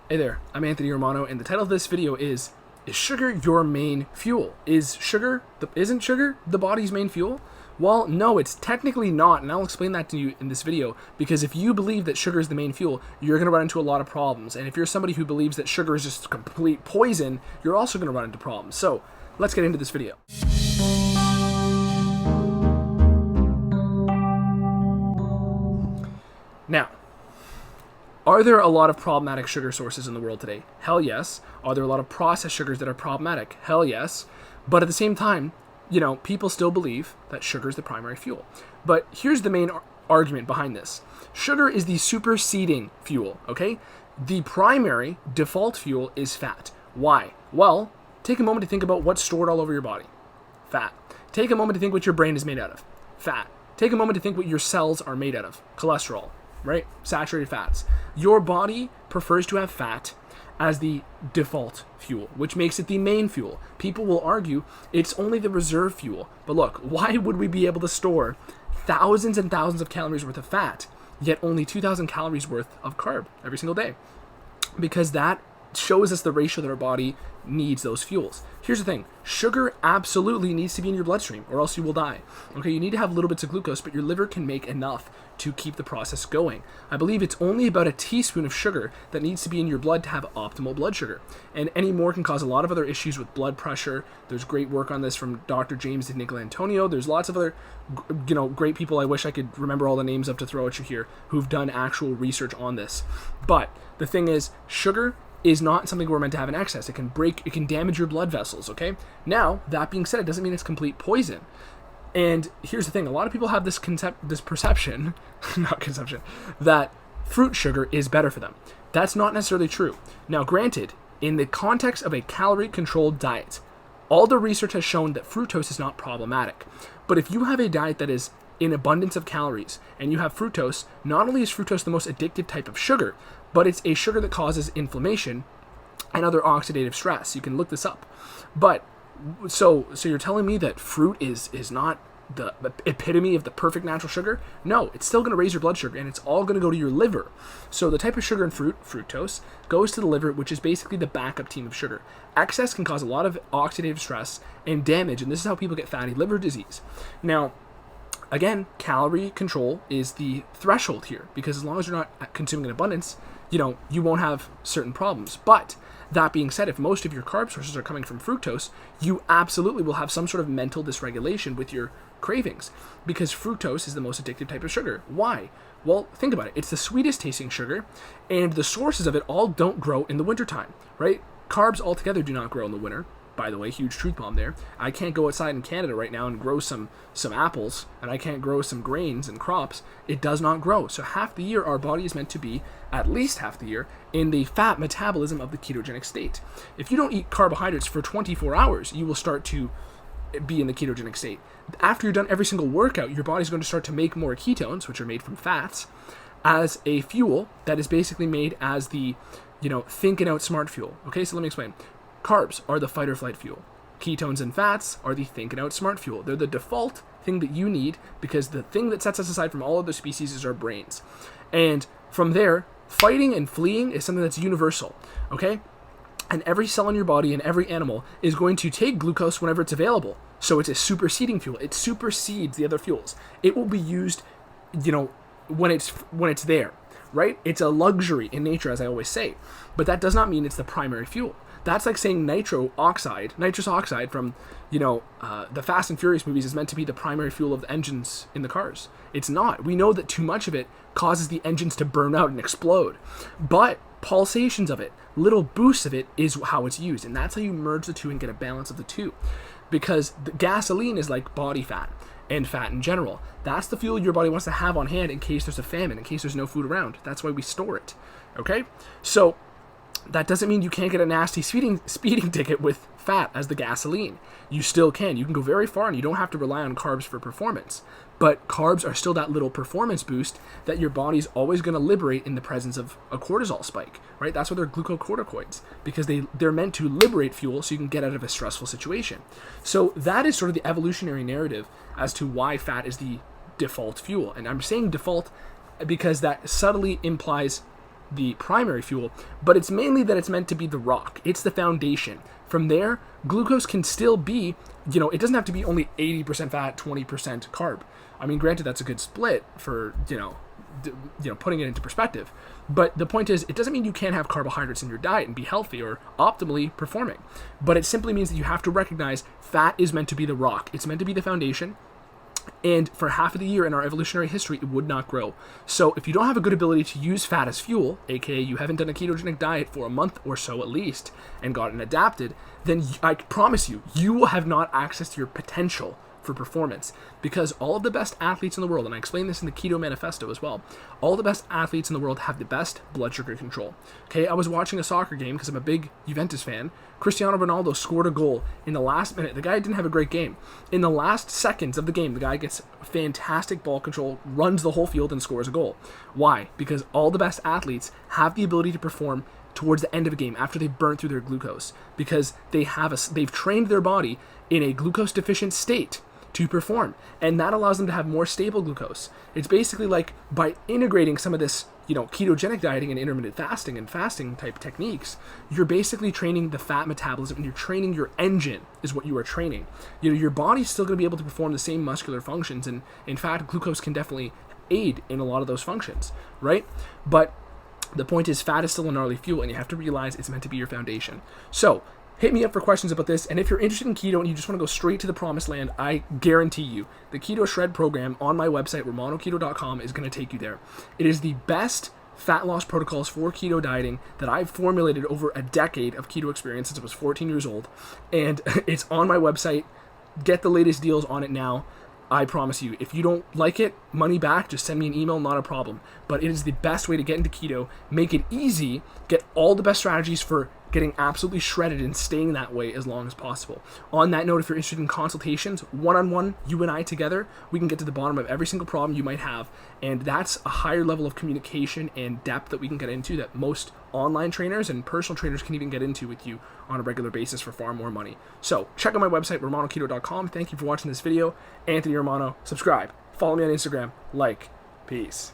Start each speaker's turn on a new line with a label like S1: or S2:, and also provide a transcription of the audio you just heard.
S1: Hey there, I'm Anthony Romano, and the title of this video is sugar your main fuel? Isn't sugar the body's main fuel? Well, no, it's technically not, and I'll explain that to you in this video, because if you believe that sugar is the main fuel, you're going to run into a lot of problems, and if you're somebody who believes that sugar is just complete poison, you're also going to run into problems. So, let's get into this video. Now, are there a lot of problematic sugar sources in the world today? Hell yes. Are there a lot of processed sugars that are problematic? Hell yes. But at the same time, people still believe that sugar is the primary fuel. But here's the main argument behind this. Sugar is the superseding fuel, okay? The primary default fuel is fat. Why? Well, take a moment to think about what's stored all over your body. Fat. Take a moment to think what your brain is made out of. Fat. Take a moment to think what your cells are made out of. Cholesterol. Right? Saturated fats. Your body prefers to have fat as the default fuel, which makes it the main fuel. People will argue it's only the reserve fuel. But look, why would we be able to store thousands and thousands of calories worth of fat, yet only 2,000 calories worth of carb every single day? Because that shows us the ratio that our body needs those fuels. Here's the thing. Sugar absolutely needs to be in your bloodstream or else you will die. Okay, you need to have little bits of glucose, but your liver can make enough to keep the process going. I believe it's only about a teaspoon of sugar that needs to be in your blood to have optimal blood sugar. And any more can cause a lot of other issues with blood pressure. There's great work on this from Dr. James DiNicolantonio. There's lots of other, great people I wish I could remember all the names of to throw at you here who've done actual research on this. But the thing is, sugar is not something we're meant to have in excess. It can damage your blood vessels, okay? Now, that being said, it doesn't mean it's complete poison. And here's the thing, a lot of people have this perception, that fruit sugar is better for them. That's not necessarily true. Now, granted, in the context of a calorie-controlled diet, all the research has shown that fructose is not problematic. But if you have a diet that is in abundance of calories, and you have fructose, not only is fructose the most addictive type of sugar, but it's a sugar that causes inflammation and other oxidative stress. You can look this up. But so you're telling me that fruit is not the epitome of the perfect natural sugar? No, it's still going to raise your blood sugar, and it's all going to go to your liver. So the type of sugar in fruit, fructose, goes to the liver, which is basically the backup team of sugar. Excess can cause a lot of oxidative stress and damage, and this is how people get fatty liver disease. Now, again, calorie control is the threshold here, because as long as you're not consuming in abundance, you won't have certain problems. But that being said, if most of your carb sources are coming from fructose, you absolutely will have some sort of mental dysregulation with your cravings, because fructose is the most addictive type of sugar. Why? Well, think about it. It's the sweetest tasting sugar, and the sources of it all don't grow in the wintertime, right? Carbs altogether do not grow in the winter. By the way, huge truth bomb there. I can't go outside in Canada right now and grow some apples, and I can't grow some grains and crops. It does not grow. So half the year, our body is meant to be, at least half the year, in the fat metabolism of the ketogenic state. If you don't eat carbohydrates for 24 hours, you will start to be in the ketogenic state. After you're done every single workout, your body's going to start to make more ketones, which are made from fats, as a fuel that is basically made as the, think and outsmart fuel. Okay, so let me explain. Carbs are the fight or flight fuel. Ketones and fats are the think and outsmart fuel. They're the default thing that you need, because the thing that sets us aside from all other species is our brains. And from there, fighting and fleeing is something that's universal, okay? And every cell in your body and every animal is going to take glucose whenever it's available. So it's a superseding fuel. It supersedes the other fuels. It will be used, when it's there, right? It's a luxury in nature, as I always say. But that does not mean it's the primary fuel. That's like saying nitrous oxide from, the Fast and Furious movies is meant to be the primary fuel of the engines in the cars. It's not. We know that too much of it causes the engines to burn out and explode. But pulsations of it, little boosts of it, is how it's used. And that's how you merge the two and get a balance of the two. Because the gasoline is like body fat and fat in general. That's the fuel your body wants to have on hand in case there's a famine, in case there's no food around. That's why we store it. Okay? So that doesn't mean you can't get a nasty speeding ticket with fat as the gasoline. You still can. You can go very far, and you don't have to rely on carbs for performance. But carbs are still that little performance boost that your body's always going to liberate in the presence of a cortisol spike, right? That's why they're glucocorticoids, because they're meant to liberate fuel so you can get out of a stressful situation. So that is sort of the evolutionary narrative as to why fat is the default fuel. And I'm saying default because that subtly implies the primary fuel, but it's mainly that it's meant to be the rock. It's the foundation. From there, glucose can still be, it doesn't have to be only 80% fat, 20% carb. I mean, granted, that's a good split for, putting it into perspective. But the point is, it doesn't mean you can't have carbohydrates in your diet and be healthy or optimally performing. But it simply means that you have to recognize fat is meant to be the rock. It's meant to be the foundation. And for half of the year in our evolutionary history, it would not grow. So if you don't have a good ability to use fat as fuel, aka you haven't done a ketogenic diet for a month or so at least and gotten adapted, then I promise you, you will have not access to your potential for performance, because all of the best athletes in the world, and I explain this in the Keto Manifesto as well, all the best athletes in the world have the best blood sugar control. Okay, I was watching a soccer game because I'm a big Juventus fan. Cristiano Ronaldo scored a goal in the last minute. The guy didn't have a great game. In the last seconds of the game, the guy gets fantastic ball control, runs the whole field, and scores a goal. Why? Because all the best athletes have the ability to perform towards the end of a game after they've burnt through their glucose, because they've trained their body in a glucose deficient state to perform, and that allows them to have more stable glucose. It's basically like by integrating some of this, ketogenic dieting and intermittent fasting and fasting type techniques, you're basically training the fat metabolism, and you're training your engine is what you are training. Your body's still going to be able to perform the same muscular functions, and in fact, glucose can definitely aid in a lot of those functions, right? But the point is, fat is still a gnarly fuel, and you have to realize it's meant to be your foundation. So hit me up for questions about this, and if you're interested in keto and you just want to go straight to the promised land, I guarantee you the Keto Shred program on my website, romanoketo.com, is going to take you there. It is the best fat loss protocols for keto dieting that I've formulated over a decade of keto experience since I was 14 years old, and it's on my website. Get the latest deals on it now. I promise you, if you don't like it, money back, just send me an email, not a problem. But it is the best way to get into keto, make it easy, get all the best strategies for getting absolutely shredded and staying that way as long as possible. On that note, if you're interested in consultations, one-on-one, you and I together, we can get to the bottom of every single problem you might have. And that's a higher level of communication and depth that we can get into that most online trainers and personal trainers can even get into with you on a regular basis for far more money. So check out my website, romanoketo.com. Thank you for watching this video. Anthony Romano. Subscribe. Follow me on Instagram. Like. Peace.